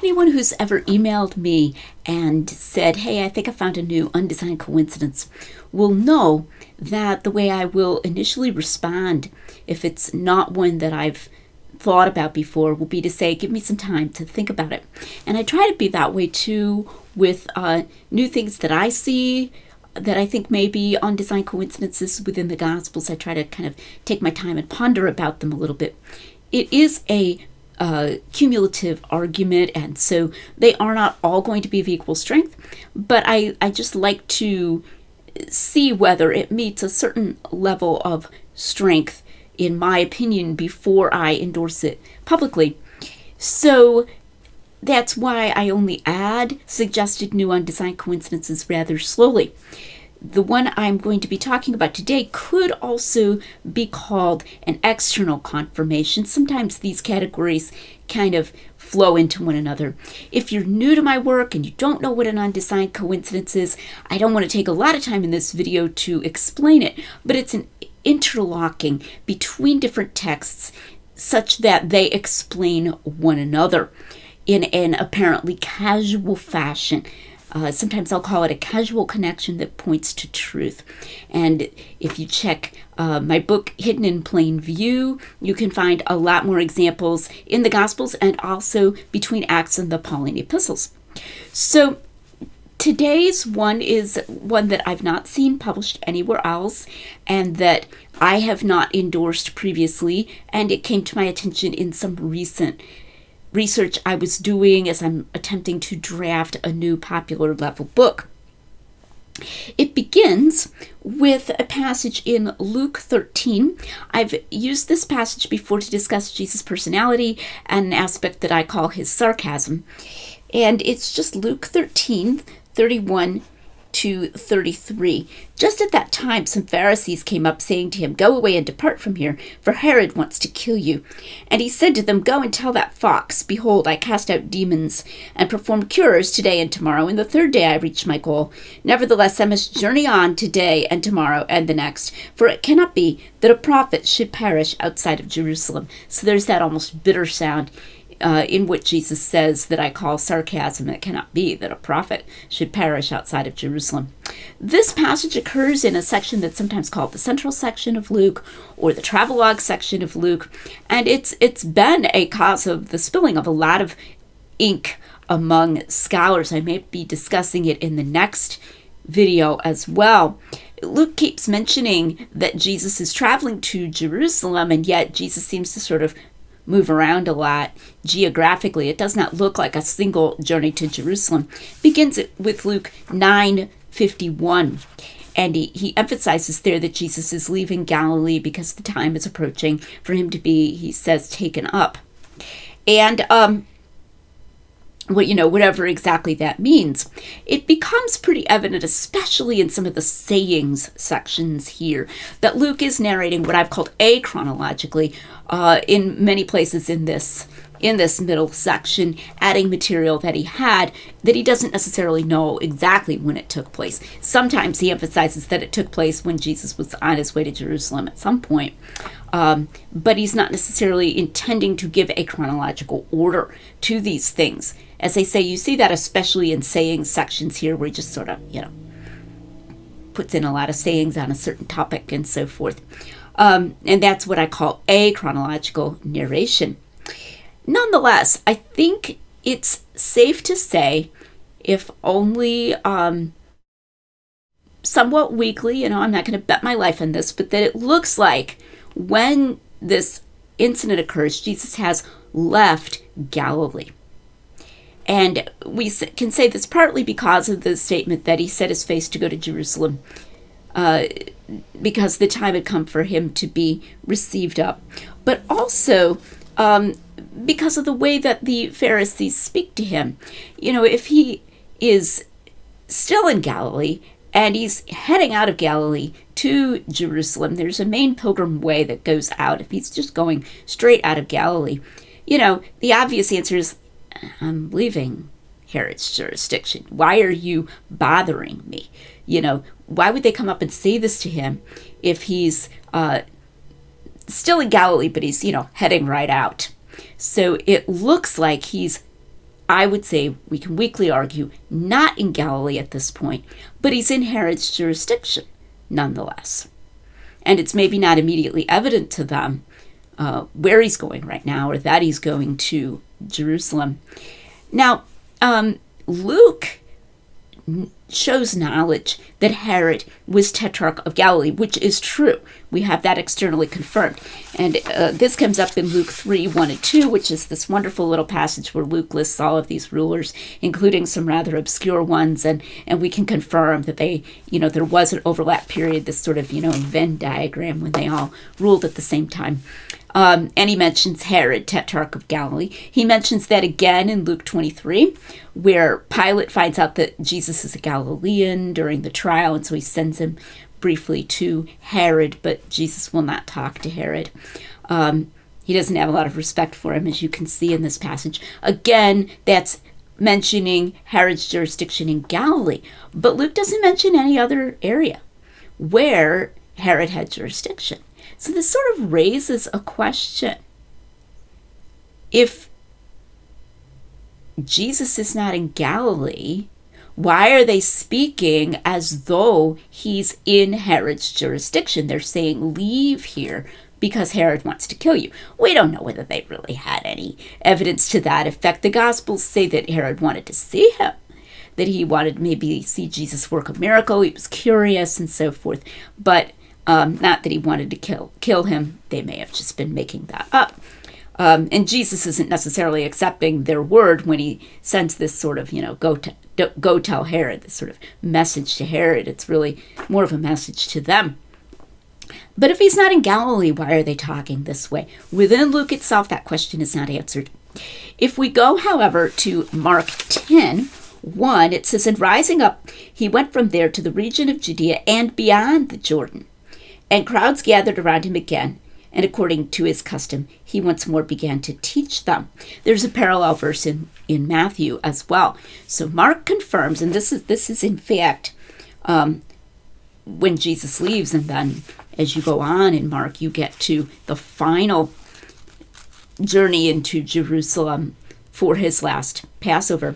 anyone who's ever emailed me and said, hey, I think I found a new undesigned coincidence, will know that the way I will initially respond, if it's not one that I've thought about before, will be to say, give me some time to think about it. And I try to be that way too with new things that I see that I think may be undesigned coincidences within the Gospels. I try to kind of take my time and ponder about them a little bit. It is a cumulative argument, and so they are not all going to be of equal strength, but I just like to see whether it meets a certain level of strength, in my opinion, before I endorse it publicly. So that's why I only add suggested new undesigned coincidences rather slowly. The one I'm going to be talking about today could also be called an external confirmation. Sometimes these categories kind of flow into one another. If you're new to my work and you don't know what an undesigned coincidence is, I don't want to take a lot of time in this video to explain it, but it's an interlocking between different texts such that they explain one another in an apparently casual fashion. Sometimes I'll call it a casual connection that points to truth. And if you check my book, Hidden in Plain View, you can find a lot more examples in the Gospels and also between Acts and the Pauline epistles. So today's one is one that I've not seen published anywhere else and that I have not endorsed previously, and it came to my attention in some recent research I was doing as I'm attempting to draft a new popular level book. It begins with a passage in Luke 13. I've used this passage before to discuss Jesus' personality and an aspect that I call his sarcasm. And it's just Luke 13, 31 to 33. Just at that time, some Pharisees came up saying to him, "Go away and depart from here, for Herod wants to kill you." And he said to them, "Go and tell that fox, behold, I cast out demons and performed cures today and tomorrow, and the third day I reached my goal. Nevertheless, I must journey on today and tomorrow and the next, for it cannot be that a prophet should perish outside of Jerusalem." So there's that almost bitter sound in what Jesus says that I call sarcasm. It cannot be that a prophet should perish outside of Jerusalem. This passage occurs in a section that's sometimes called the central section of Luke or the travelogue section of Luke, and it's been a cause of the spilling of a lot of ink among scholars. I may be discussing it in the next video as well. Luke keeps mentioning that Jesus is traveling to Jerusalem, and yet Jesus seems to sort of move around a lot geographically. It does not look like a single journey to Jerusalem. Begins it with Luke 9:51, and he emphasizes there that Jesus is leaving Galilee because the time is approaching for him to be, he says, taken up. And whatever exactly that means, it becomes pretty evident, especially in some of the sayings sections here, that Luke is narrating what I've called achronologically in many places in this middle section, adding material that he had that he doesn't necessarily know exactly when it took place. Sometimes he emphasizes that it took place when Jesus was on his way to Jerusalem at some point, but he's not necessarily intending to give a chronological order to these things. As I say, you see that especially in sayings sections here, where he just sort of, puts in a lot of sayings on a certain topic and so forth. And that's what I call a chronological narration. Nonetheless, I think it's safe to say, if only somewhat weakly, I'm not going to bet my life on this, but that it looks like when this incident occurs, Jesus has left Galilee. And we can say this partly because of the statement that he set his face to go to Jerusalem because the time had come for him to be received up. But also because of the way that the Pharisees speak to him. If he is still in Galilee and he's heading out of Galilee to Jerusalem, there's a main pilgrim way that goes out. If he's just going straight out of Galilee, the obvious answer is, I'm leaving Herod's jurisdiction. Why are you bothering me? Why would they come up and say this to him if he's still in Galilee, but he's, heading right out? So it looks like he's I would say we can weakly argue, not in Galilee at this point, but he's in Herod's jurisdiction nonetheless. And it's maybe not immediately evident to them where he's going right now, or that he's going to Jerusalem. Now, Luke shows knowledge that Herod was Tetrarch of Galilee, which is true. We have that externally confirmed. And this comes up in Luke 3, 1 and 2, which is this wonderful little passage where Luke lists all of these rulers, including some rather obscure ones, and we can confirm that they, there was an overlap period, this sort of, Venn diagram when they all ruled at the same time. And he mentions Herod, Tetrarch of Galilee. He mentions that again in Luke 23, where Pilate finds out that Jesus is a Galilean during the trial, and so he sends him briefly to Herod, but Jesus will not talk to Herod. He doesn't have a lot of respect for him, as you can see in this passage. Again, that's mentioning Herod's jurisdiction in Galilee, but Luke doesn't mention any other area where Herod had jurisdiction. So this sort of raises a question. If Jesus is not in Galilee, why are they speaking as though he's in Herod's jurisdiction? They're saying, leave here because Herod wants to kill you. We don't know whether they really had any evidence to that effect. The Gospels say that Herod wanted to see him, that he wanted maybe see Jesus work a miracle. He was curious and so forth, but not that he wanted to kill him. They may have just been making that up. And Jesus isn't necessarily accepting their word when he sends this sort of, go tell Herod, this sort of message to Herod. It's really more of a message to them. But if he's not in Galilee, why are they talking this way? Within Luke itself, that question is not answered. If we go, however, to Mark 10:1, it says, and rising up, he went from there to the region of Judea and beyond the Jordan. And crowds gathered around him again, and according to his custom, he once more began to teach them. There's a parallel verse in Matthew as well. So Mark confirms, and this is in fact when Jesus leaves, and then as you go on in Mark, you get to the final journey into Jerusalem for his last Passover.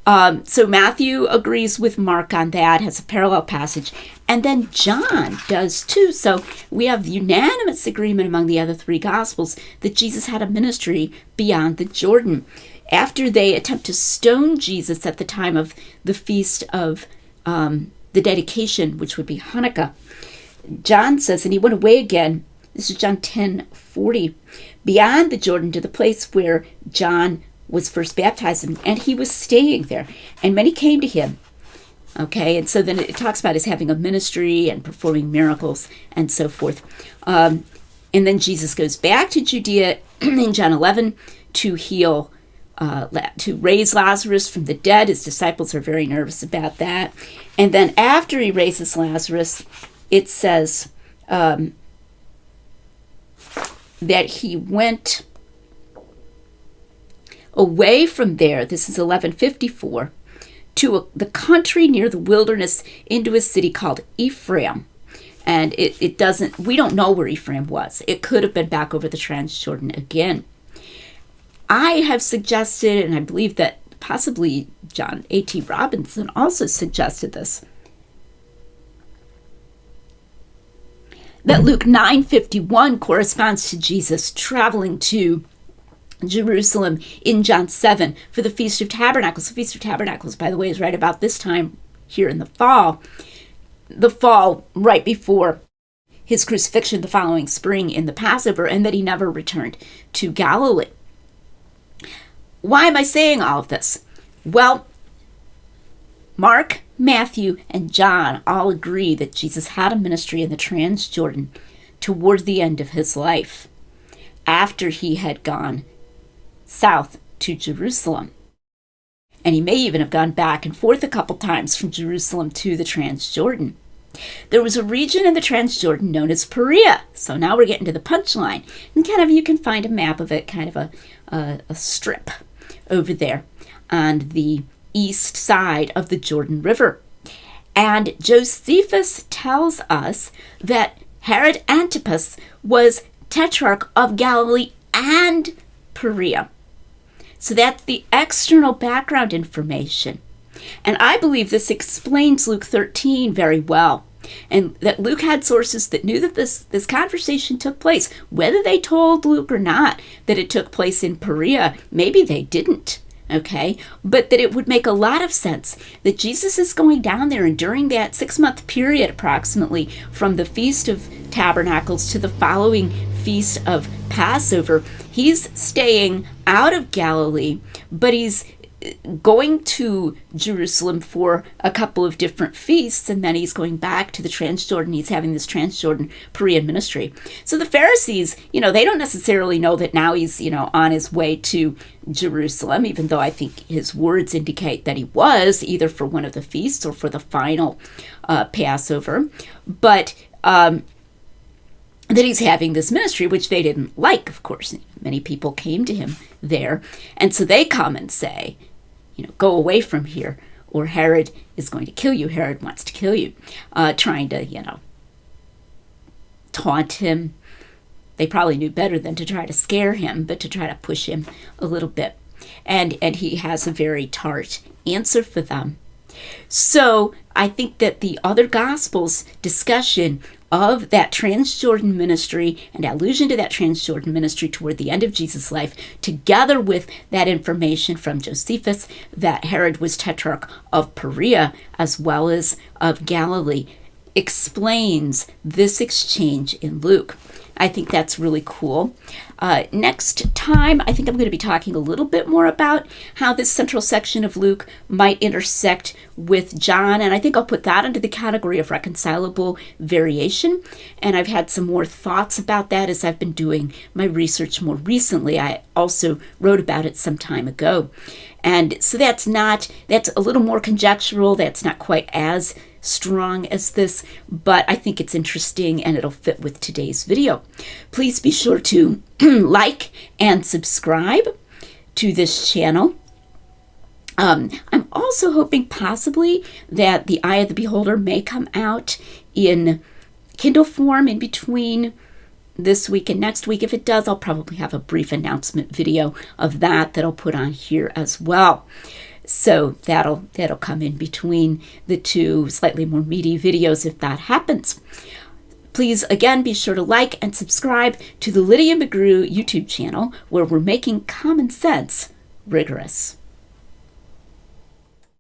So Matthew agrees with Mark on that, has a parallel passage, and then John does too. So we have unanimous agreement among the other three Gospels that Jesus had a ministry beyond the Jordan. After they attempt to stone Jesus at the time of the feast of the dedication, which would be Hanukkah, John says, and he went away again, this is John 10:40, beyond the Jordan to the place where John was first baptized, and he was staying there, and many came to him. Okay, and so then it talks about his having a ministry and performing miracles and so forth. And then Jesus goes back to Judea in John 11 to heal, to raise Lazarus from the dead. His disciples are very nervous about that. And then after he raises Lazarus, it says that he went away from there, this is 11:54, to the country near the wilderness into a city called Ephraim. And we don't know where Ephraim was. It could have been back over the Transjordan again. I have suggested, and I believe that possibly John A.T. Robinson also suggested this, that Luke 9:51 corresponds to Jesus traveling to Jerusalem in John 7 for the Feast of Tabernacles. The Feast of Tabernacles, by the way, is right about this time here in the fall right before his crucifixion the following spring in the Passover, and that he never returned to Galilee. Why am I saying all of this? Well, Mark, Matthew, and John all agree that Jesus had a ministry in the Transjordan toward the end of his life, after he had gone south to Jerusalem. And he may even have gone back and forth a couple times from Jerusalem to the Transjordan. There was a region in the Transjordan known as Perea. So now we're getting to the punchline. And kind of, you can find a map of it, kind of a strip over there on the east side of the Jordan River. And Josephus tells us that Herod Antipas was Tetrarch of Galilee and Perea. So that's the external background information. And I believe this explains Luke 13 very well. And that Luke had sources that knew that this conversation took place. Whether they told Luke or not that it took place in Perea, maybe they didn't, okay? But that it would make a lot of sense that Jesus is going down there, and during that 6-month period approximately from the Feast of Tabernacles to the following Feast of Passover, he's staying out of Galilee, but he's going to Jerusalem for a couple of different feasts, and then he's going back to the Transjordan. He's having this Transjordan Perean ministry. So the Pharisees, they don't necessarily know that now he's, on his way to Jerusalem, even though I think his words indicate that he was, either for one of the feasts or for the final Passover. But that he's having this ministry, which they didn't like, of course. Many people came to him there. And so they come and say, go away from here, or Herod is going to kill you. Herod wants to kill you. Trying to, taunt him. They probably knew better than to try to scare him, but to try to push him a little bit. And he has a very tart answer for them. So I think that the other Gospels' discussion of that Transjordan ministry and allusion to that Transjordan ministry toward the end of Jesus' life, together with that information from Josephus that Herod was tetrarch of Perea as well as of Galilee, explains this exchange in Luke. I think that's really cool. Next time, I think I'm going to be talking a little bit more about how this central section of Luke might intersect with John, and I think I'll put that under the category of reconcilable variation. And I've had some more thoughts about that as I've been doing my research more recently. I also wrote about it some time ago. And so that's a little more conjectural. That's not quite as strong as this, but I think it's interesting and it'll fit with today's video. Please be sure to like and subscribe to this channel. I'm also hoping possibly that The Eye of the Beholder may come out in Kindle form in between this week and next week. If it does, I'll probably have a brief announcement video of that I'll put on here as well. So that'll come in between the two slightly more meaty videos if that happens. Please, again, be sure to like and subscribe to the Lydia McGrew YouTube channel, where we're making common sense rigorous.